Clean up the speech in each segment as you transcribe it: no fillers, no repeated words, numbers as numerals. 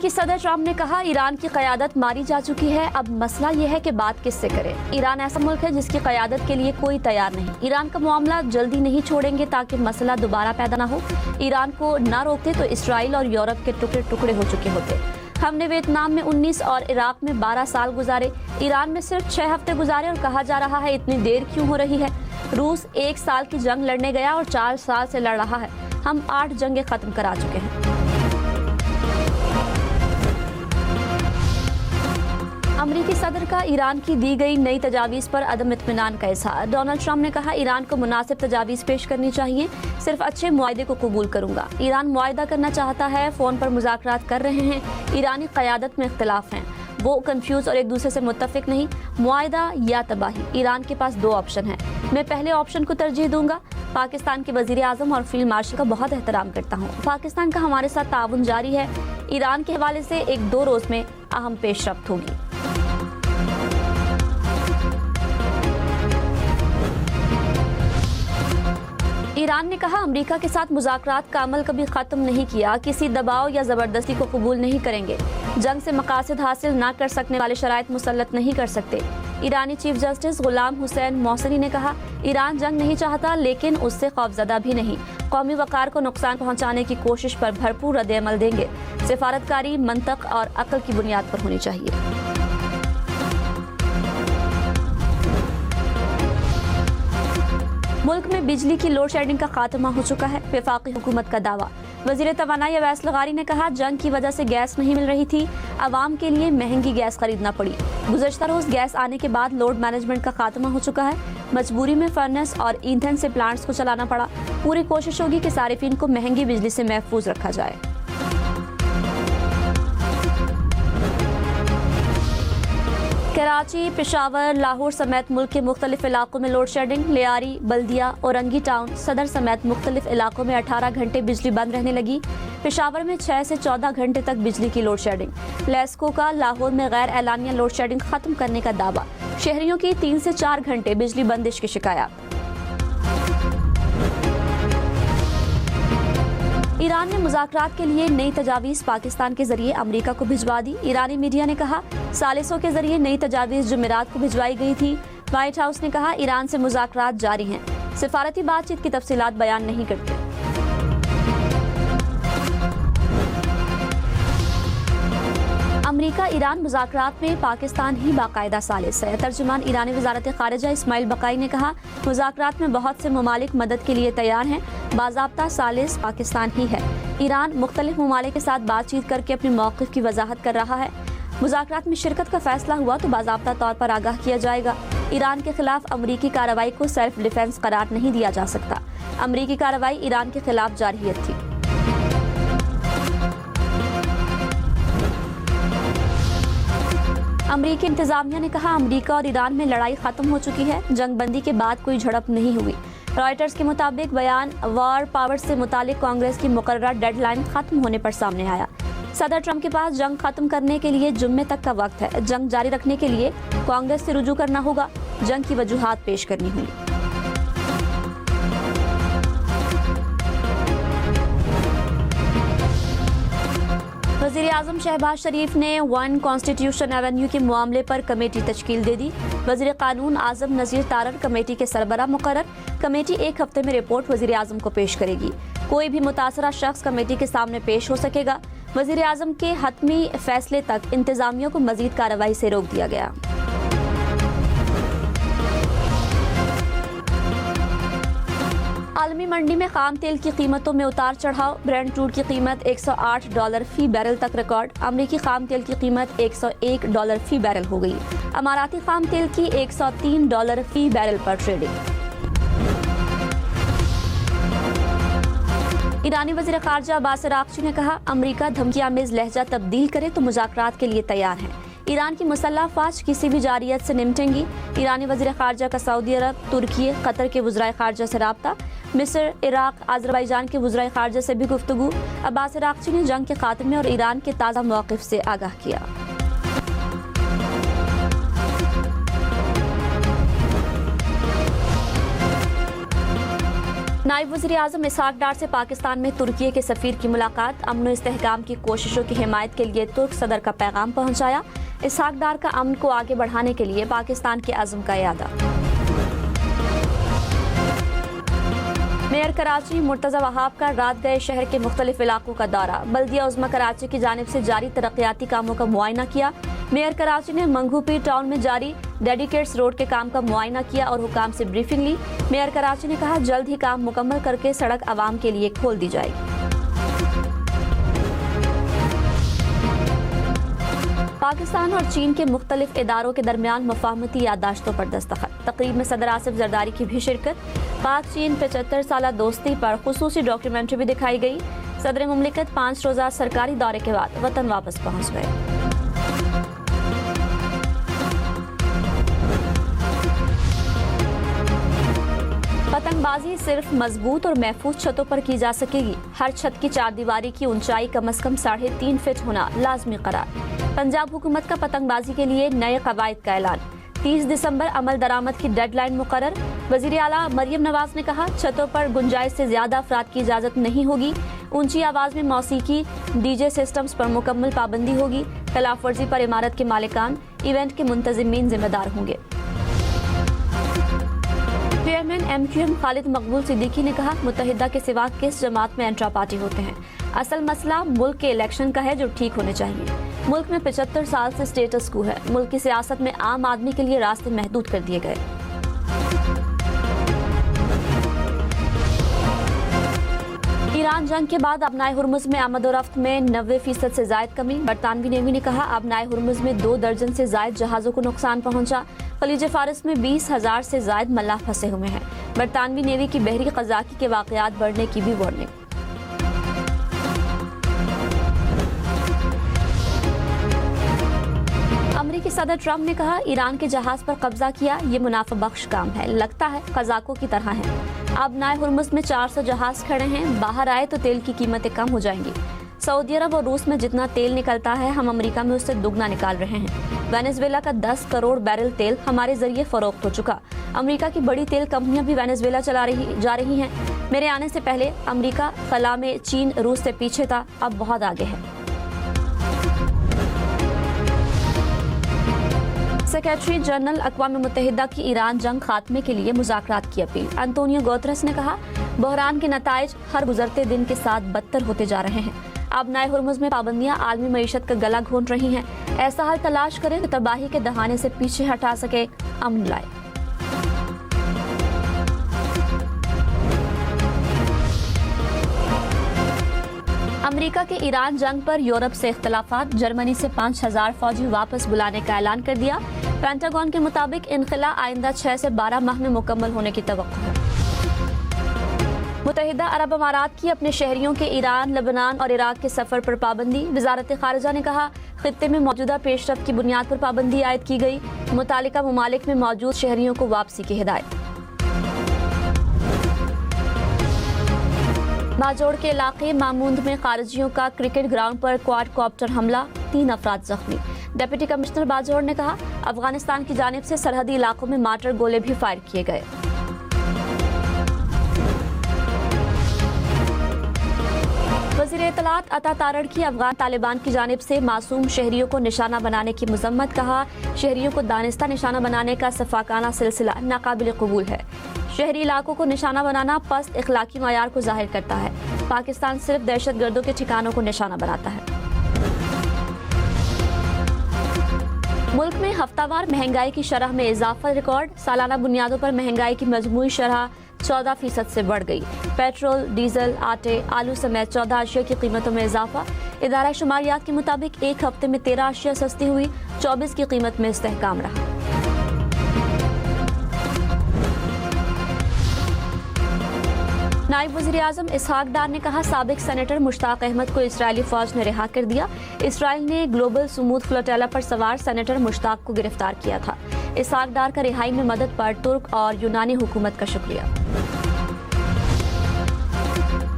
امریکی صدر ٹرمپ نے کہا ایران کی قیادت ماری جا چکی ہے، اب مسئلہ یہ ہے کہ بات کس سے کریں۔ ایران ایسا ملک ہے جس کی قیادت کے لیے کوئی تیار نہیں۔ ایران کا معاملہ جلدی نہیں چھوڑیں گے تاکہ مسئلہ دوبارہ پیدا نہ ہو۔ ایران کو نہ روکتے تو اسرائیل اور یورپ کے ٹکڑے ٹکڑے ہو چکے ہوتے۔ ہم نے ویتنام میں 19 اور عراق میں 12 سال گزارے، ایران میں صرف 6 ہفتے گزارے، اور کہا جا رہا ہے اتنی دیر کیوں ہو رہی ہے۔ روس 1 سال کی جنگ لڑنے گیا اور 4 سال سے لڑ رہا ہے، ہم 8 جنگیں ختم کرا چکے ہیں۔ امریکی صدر کا ایران کی دی گئی نئی تجاویز پر عدم اطمینان کا اظہار۔ ڈونلڈ ٹرمپ نے کہا ایران کو مناسب تجاویز پیش کرنی چاہیے، صرف اچھے معاہدے کو قبول کروں گا۔ ایران معاہدہ کرنا چاہتا ہے، فون پر مذاکرات کر رہے ہیں، ایرانی قیادت میں اختلاف ہیں، وہ کنفیوز اور ایک دوسرے سے متفق نہیں، معاہدہ یا تباہی۔ ایران کے پاس 2 آپشن ہیں، میں پہلے آپشن کو ترجیح دوں گا۔ پاکستان کے وزیر اعظم اور فیلڈ مارشل کا بہت احترام کرتا ہوں، پاکستان کا ہمارے ساتھ تعاون جاری ہے، ایران کے حوالے سے 1-2 روز میں اہم پیش رفت ہوگی۔ ایران نے کہا امریکہ کے ساتھ مذاکرات کا عمل کبھی ختم نہیں کیا، کسی دباؤ یا زبردستی کو قبول نہیں کریں گے، جنگ سے مقاصد حاصل نہ کر سکنے والے شرائط مسلط نہیں کر سکتے۔ ایرانی چیف جسٹس غلام حسین محسنی نے کہا ایران جنگ نہیں چاہتا لیکن اس سے خوفزدہ بھی نہیں، قومی وقار کو نقصان پہنچانے کی کوشش پر بھرپور رد عمل دیں گے، سفارتکاری منطق اور عقل کی بنیاد پر ہونی چاہیے۔ ملک میں بجلی کی لوڈ شیڈنگ کا خاتمہ ہو چکا ہے، وفاقی حکومت کا دعویٰ۔ وزیر توانائی اویس لغاری نے کہا جنگ کی وجہ سے گیس نہیں مل رہی تھی، عوام کے لیے مہنگی گیس خریدنا پڑی۔ گزشتہ روز گیس آنے کے بعد لوڈ مینجمنٹ کا خاتمہ ہو چکا ہے، مجبوری میں فرنس اور ایندھن سے پلانٹس کو چلانا پڑا۔ پوری کوشش ہوگی کہ صارفین کو مہنگی بجلی سے محفوظ رکھا جائے۔ کراچی، پشاور، لاہور سمیت ملک کے مختلف علاقوں میں لوڈ شیڈنگ، لیاری، بلدیہ، اورنگی ٹاؤن، صدر سمیت مختلف علاقوں میں 18 گھنٹے بجلی بند رہنے لگی۔ پشاور میں 6 سے 14 گھنٹے تک بجلی کی لوڈ شیڈنگ۔ لیسکو کا لاہور میں غیر اعلانیہ لوڈ شیڈنگ ختم کرنے کا دعویٰ، شہریوں کی 3 سے 4 گھنٹے بجلی بندش کی شکایات۔ ایران نے مذاکرات کے لیے نئی تجاویز پاکستان کے ذریعے امریکہ کو بھجوا دی۔ ایرانی میڈیا نے کہا ثالثوں کے ذریعے نئی تجاویز جمعرات کو بھجوائی گئی تھی۔ وائٹ ہاؤس نے کہا ایران سے مذاکرات جاری ہیں، سفارتی بات چیت کی تفصیلات بیان نہیں کرتے۔ امریکہ ایران مذاکرات میں پاکستان ہی باقاعدہ ثالث ہے۔ ترجمان ایرانی وزارت خارجہ اسماعیل بقائی نے کہا مذاکرات میں بہت سے ممالک مدد کے لیے تیار ہیں، باضابطہ ثالث پاکستان ہی ہے۔ ایران مختلف ممالک کے ساتھ بات چیت کر کے اپنے موقف کی وضاحت کر رہا ہے۔ مذاکرات میں شرکت کا فیصلہ ہوا تو باضابطہ طور پر آگاہ کیا جائے گا۔ ایران کے خلاف امریکی کارروائی کو سیلف ڈیفنس قرار نہیں دیا جا سکتا۔ امریکی کارروائی ایران کے خلاف جارحیت تھی۔ امریکی انتظامیہ نے کہا امریکہ اور ایران میں لڑائی ختم ہو چکی ہے، جنگ بندی کے بعد کوئی جھڑپ نہیں ہوئی۔ رائٹرز کے مطابق بیان وار پاور سے متعلق کانگریس کی مقررہ ڈیڈ لائن ختم ہونے پر سامنے آیا۔ صدر ٹرمپ کے پاس جنگ ختم کرنے کے لیے جمعے تک کا وقت ہے، جنگ جاری رکھنے کے لیے کانگریس سے رجوع کرنا ہوگا، جنگ کی وجوہات پیش کرنی ہوں گی۔ وزیر اعظم شہباز شریف نے 1 کانسٹیٹیوشن ایونیو کے معاملے پر کمیٹی تشکیل دے دی۔ وزیر قانون اعظم نذیر تارڑ کمیٹی کے سربراہ مقرر۔ کمیٹی 1 ہفتے میں رپورٹ وزیر اعظم کو پیش کرے گی۔ کوئی بھی متاثرہ شخص کمیٹی کے سامنے پیش ہو سکے گا۔ وزیر اعظم کے حتمی فیصلے تک انتظامیہ کو مزید کارروائی سے روک دیا گیا۔ عالمی منڈی میں خام تیل کی قیمتوں میں اتار چڑھاؤ، برینٹ کروڈ کی قیمت $108 فی بیرل تک ریکارڈ، امریکی خام تیل کی قیمت $101 فی بیرل ہو گئی، اماراتی خام تیل کی $103 فی بیرل پر ٹریڈنگ۔ ایرانی وزیر خارجہ عباس عراقچی نے کہا امریکہ دھمکی آمیز لہجہ تبدیل کرے تو مذاکرات کے لیے تیار ہیں، ایران کی مسلح افواج کسی بھی جارحیت سے نمٹیں گی۔ ایرانی وزیر خارجہ کا سعودی عرب، ترکی، قطر کے وزرائے خارجہ سے رابطہ، مصر، عراق، آذربائیجان کے وزرائے خارجہ سے بھی گفتگو۔ عباس عراقچی نے جنگ کے خاتمے اور ایران کے تازہ موقف سے آگاہ کیا۔ नायब वज़ीर आज़म इसहाक डार से पाकिस्तान में तुर्की के सफ़ीर की मुलाकात, अमन और इस्तेहकाम की कोशिशों की हिमायत के लिए तुर्क सदर का पैगाम पहुंचाया। इसहाक डार का अमन को आगे बढ़ाने के लिए पाकिस्तान के अज़्म का इरादा। मेयर कराची मुर्तज़ा वहाब का रात गए शहर के मुख्तलिफ इलाकों का दौरा, बल्दिया उज़्मा कराची की जानिब से जारी तरक्याती कामों का मुआयना किया। मेयर कराची ने मंगूपीर टाउन में जारी डेडिकेट्स रोड के काम का मुआयना किया और हुकाम से ब्रीफिंग ली। मेयर कराची ने कहा जल्द ही काम मुकम्मल करके सड़क आवाम के लिए खोल दी जाएगी। पाकिस्तान और चीन के मुख्तलिफ इदारों के दरमियान मुफाहमती याददाश्तों पर दस्तखत, तकरीब में सदर आसिफ जरदारी की भी शिरकत। पाक चीन 75 साला दोस्ती पर खुसूसी डॉक्यूमेंट्री भी दिखाई गई। सदर मुमलिकत 5 रोज़ा सरकारी दौरे के बाद वतन वापस पहुँच गए। पतंगबाजी सिर्फ मजबूत और महफूज छतों पर की जा सकेगी। हर छत की चारदीवारी की ऊंचाई कम से कम 3.5 फीट होना लाजमी करार। पंजाब हुकूमत का पतंगबाजी के लिए नए कवायद का ऐलान। 30 दिसंबर अमल दरामद की डेडलाइन मुकर्रर। वजीर आला मरियम नवाज ने कहा छतों पर गुंजाइश से ज्यादा अफराद की इजाजत नहीं होगी। ऊंची आवाज में मौसीकी, डीजे सिस्टम्स पर मुकम्मल पाबंदी होगी। खिलाफ वर्जी पर इमारत के मालिकान, इवेंट के मुंतजिमीन जिम्मेदार होंगे। चेयरमैन MQM खालिद मकबूल सिद्दीकी ने कहा मुत्तहिदा के सिवा किस जमात में इंट्रा पार्टी होते हैं। असल मसला मुल्क के इलेक्शन का है जो ठीक होने चाहिए। मुल्क में 75 साल से स्टेटस क्वो है। मुल्क की सियासत में आम आदमी के लिए रास्ते महदूद कर दिए गए। ईरान जंग के बाद अबनाए हुर्मुज़ में आमद और रफ्त में 90% से जायद कमी। बरतानवी नेवी ने कहा अबनाए हुर्मुज़ में 2 दर्जन से जायद जहाज़ों को नुकसान पहुंचा। खलीज फारिस में 20,000 से जायद मल्लाह फंसे हुए हैं। बरतानवी नेवी की बहरी क़ज़ाकी के वाक़यात बढ़ने की भी वार्निंग। अमेरिकी सदर ट्रंप ने कहा ईरान के जहाज पर कब्जा किया, ये मुनाफा बख्श काम है, लगता है कज़ाकों की तरह है। अब नाए हुर्मुज़ में 400 जहाज खड़े हैं, बाहर आए तो तेल की कीमतें कम हो जाएंगी। सऊदी अरब और रूस में जितना तेल निकलता है हम अमेरिका में उससे दुगना निकाल रहे हैं। वेनेजुएला का 10 करोड़ बैरल तेल हमारे जरिए फरोख्त हो चुका। अमेरिका की बड़ी तेल कंपनियां भी वेनेजुएला जा रही हैं। मेरे आने से पहले अमेरिका खला में चीन रूस से पीछे था, अब बहुत आगे है। सेक्रेटरी जनरल अक़वाम मुत्तहिदा की ईरान जंग खात्मे के लिए मुज़ाकरात की अपील। अंतोनियो गुतेरेस ने कहा बहरान के नताइज हर गुजरते दिन के साथ बदतर होते जा रहे हैं। अब नाए हुर्मुज़ में पाबंदियां आलमी मईशत का गला घोंट रही हैं। ऐसा हल तलाश करें तो तबाही के दहाने से पीछे हटा सके, अमन लाए। अमेरिका के ईरान जंग पर यूरोप से इख्तलाफात। जर्मनी से 5,000 फौजी वापस बुलाने का ऐलान कर दिया। पेंटागन के मुताबिक इनखला आइंदा 6 से 12 माह में मुकम्मल होने की तवक्को है। मुत्तहिदा अरब अमारात की अपने शहरियों के ईरान, लेबनान और इराक के सफर पर पाबंदी। वजारत खारिजा ने कहा खित्ते में मौजूदा पेशरफ्त की बुनियाद पर पाबंदी आयद की गई। मुतालिका ममालिक में मौजूद शहरियों को वापसी की हिदायत। बाजोड़ के इलाके मामूंद में खारिजियों का क्रिकेट ग्राउंड पर क्वाडकॉप्टर हमला, 3 अफराद जख्मी। डिप्टी कमिश्नर बाजोड़ ने कहा अफगानिस्तान की जानिब से सरहदी इलाकों में मार्टर गोले भी फायर किए गए। वज़ीर इत्तलात अता तारड़ की अफगान तालिबान की जानिब से मासूम शहरियों को निशाना बनाने की मजम्मत। कहा शहरियों को दानिस्ता निशाना बनाने का सफाकाना सिलसिला नाकाबिल कबूल है। शहरी इलाकों को निशाना बनाना पस्त इखलाकी मयार को जाहिर करता है। पाकिस्तान सिर्फ दहशतगर्दों के ठिकानों को निशाना बनाता है। मुल्क में हफ्तावार महंगाई की शरह में इजाफा रिकॉर्ड। सालाना बुनियादों पर महंगाई की मजमूई शरह 14% से बढ़ गई। पेट्रोल, डीजल, आटे, आलू समेत 14 अशिया की कीमतों में इजाफा। इदारा शुमारियात के मुताबिक एक हफ्ते में 13 अशिया सस्ती हुई, 24 की कीमत में इस्तेहकाम रहा। नायब वज़ीर आज़म इसहाक डार ने कहा साबिक सेनेटर मुश्ताक अहमद को इजरायली फौज ने रिहा कर दिया। इसराइल ने ग्लोबल सुमूद फ्लोटेला पर सवार सेनेटर मुश्ताक को गिरफ्तार किया था। इसहाक डार का रिहाई में मदद पर तुर्क और यूनानी हुकूमत का शुक्रिया।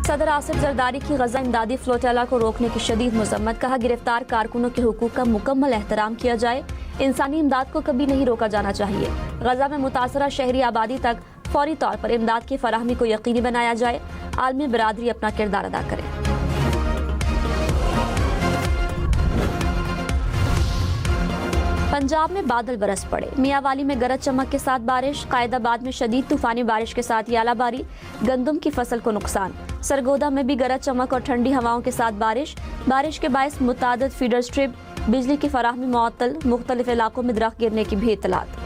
सदर आसिफ जरदारी की गजा इमदादी फ्लोटेला को रोकने की शदीद मजम्मत। कहा गिरफ्तार कारकुनों के हुकूक का मुकम्मल एहतराम किया जाए। इंसानी इमदाद को कभी नहीं रोका जाना चाहिए। गजा में मुतासरा शहरी आबादी तक फौरी तौर पर इमदाद की फराहमी को यकीनी बनाया जाए। आलमी बरादरी अपना किरदार अदा करे। पंजाब में बादल बरस पड़े। मियांवाली में गरज चमक के साथ बारिश, कायदाबाद में शदीद तूफानी बारिश के साथ यालाबारी, गंदम की फसल को नुकसान। सरगोदा में भी गरज चमक और ठंडी हवाओं के साथ बारिश के बायस मुतादिद फीडर स्ट्रिप, बिजली की फराहमी मुअत्तल, मुख्तलिफ इलाकों में दरख्त गिरने की भी इत्तलात।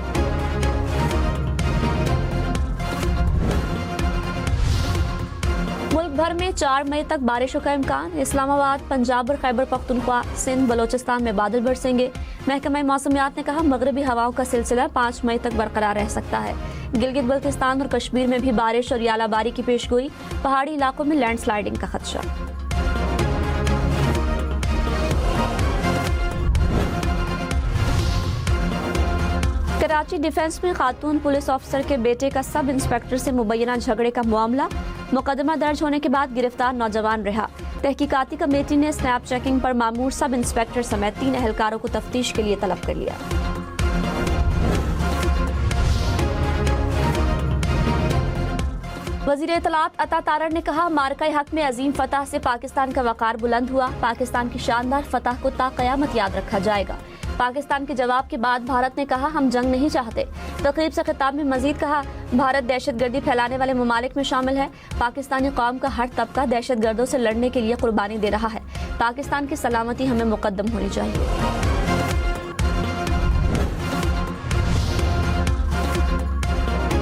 मुल्क भर में 4 मई तक बारिशों का इम्कान। इस्लामाबाद, पंजाब और खैबर पख्तूनख्वा, सिंध, बलोचिस्तान में बादल बरसेंगे। महकमा मौसमियात ने कहा मगरबी हवाओं का सिलसिला 5 मई तक बरकरार रह सकता है। गिलगित बल्तिस्तान और कश्मीर में भी बारिश और यालाबारी की पेशगोई। पहाड़ी इलाकों में लैंडस्लाइडिंग का खदशा। कराची डिफेंस में खातून पुलिस ऑफिसर के बेटे का सब इंस्पेक्टर से मुबैना झगड़े का मामला। मुकदमा दर्ज होने के बाद गिरफ्तार नौजवान रहा। तहकीकाती कमेटी ने स्नैप चेकिंग पर मामूर सब इंस्पेक्टर समेत 3 एहलकारों को तफ्तीश के लिए तलब कर लिया। वज़ीर इत्तलात अता तारड़ ने कहा मार्का हक में अजीम फतह से पाकिस्तान का वक़ार बुलंद हुआ। पाकिस्तान की शानदार फतह को ता क़यामत याद रखा जाएगा। पाकिस्तान के जवाब के बाद भारत ने कहा हम जंग नहीं चाहते। तकरीब से खिताब में मजीद कहा भारत दहशतगर्दी फैलाने वाले ममालिक में शामिल है। पाकिस्तानी कौम का हर तबका दहशतगर्दों से लड़ने के लिए कुर्बानी दे रहा है। पाकिस्तान की सलामती हमें मुकद्दम होनी चाहिए।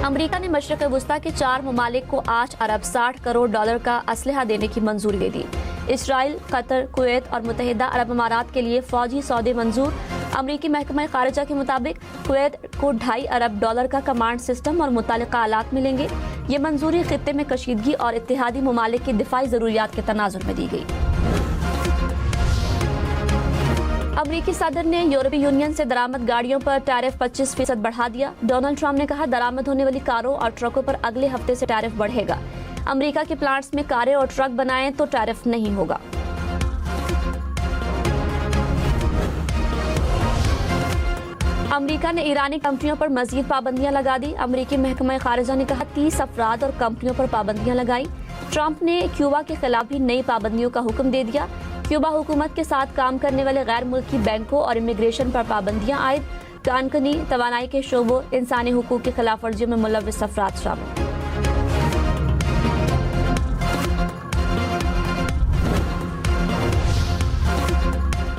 अमेरिका ने मशरिक़ वुस्ता के 4 ममालिक को 8 अरब 60 करोड़ डॉलर का असलहा देने की मंजूरी दे दी। इसराइल, कतर, कुवैत और मुत्तहिदा अरब अमारात के लिए फौजी सौदे मंजूर। अमरीकी महकमा खारिजा के मुताबिक कुवैत को 2.5 अरब डॉलर का कमांड सिस्टम और मुतालिका आलात मिलेंगे। ये मंजूरी खित्ते में कशीदगी और इत्तेहादी ममालिक की दिफाई ज़रूरियात के तनाजुर में दी गई। अमरीकी सदर ने यूरोपीय यूनियन से दरामद गाड़ियों पर टैरिफ 25% बढ़ा दिया। डोनाल्ड ट्रंप ने कहा दरामद होने वाली कारों और ट्रकों पर अगले हफ्ते से टैरिफ बढ़ेगा। अमेरिका के प्लांट्स में कारें और ट्रक बनाएं तो टैरिफ नहीं होगा। अमेरिका ने ईरानी कंपनियों पर मजीद पाबंदियां लगा दी। अमेरिकी महकमा खारिजा ने कहा 30 अफराद और कंपनियों पर पाबंदियां लगाई। ट्रंप ने क्यूबा के खिलाफ भी नई पाबंदियों का हुक्म दे दिया। क्यूबा हुकूमत के साथ काम करने वाले गैर मुल्की बैंकों और इमिग्रेशन पर पाबंदियां आयद। कानकनी, तवानाई के शोबों, इंसानी हुकूक की खिलाफ वर्जियों में मुलव्विस अफराद शामिल।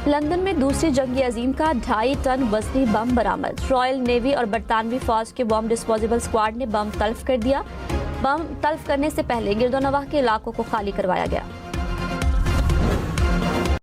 लंदन में दूसरी जंगी अजीम का 2.5 टन वजनी बम बरामद। रॉयल नेवी और बरतानवी फौज के बम डिस्पोजेबल स्क्वाड ने बम तल्फ कर दिया। बम तल्फ करने से पहले गिरदोनवाह के इलाकों को खाली करवाया गया।